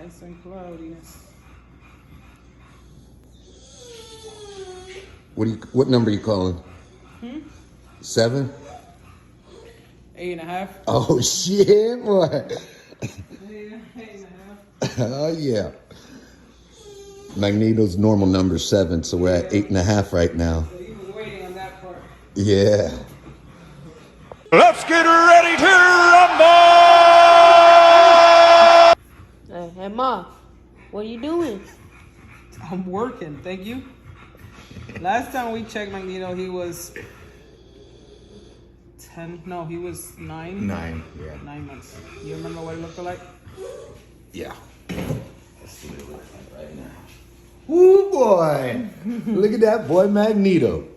Nice and cloudiness. What number are you calling? 7? 8.5. Oh shit, boy. 8.5. Oh yeah. Magneto's normal number 7, so we're at 8.5 right now. So he was waiting on that part. Yeah. Let's get ready to rumble! Hey, Ma, what are you doing? I'm working, thank you. Last time we checked Magneto, he was 10. No, he was 9. 9, yeah. 9 months. You remember what it looked like? Yeah. Let's see what it looks like right now. Ooh boy. Look at that boy Magneto.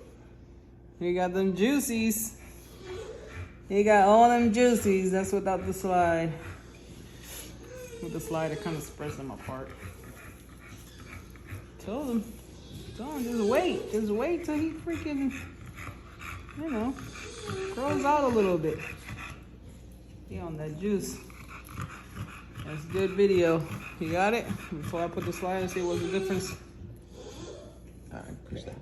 He got them juicies. He got all them juicies. That's without the slide. With the slide, it kind of spreads them apart. Told him, just wait. Just wait till he freaking, you know, grows out a little bit. He on that juice. That's a good video. You got it? Before I put the slide and see what's the difference. All right, push that.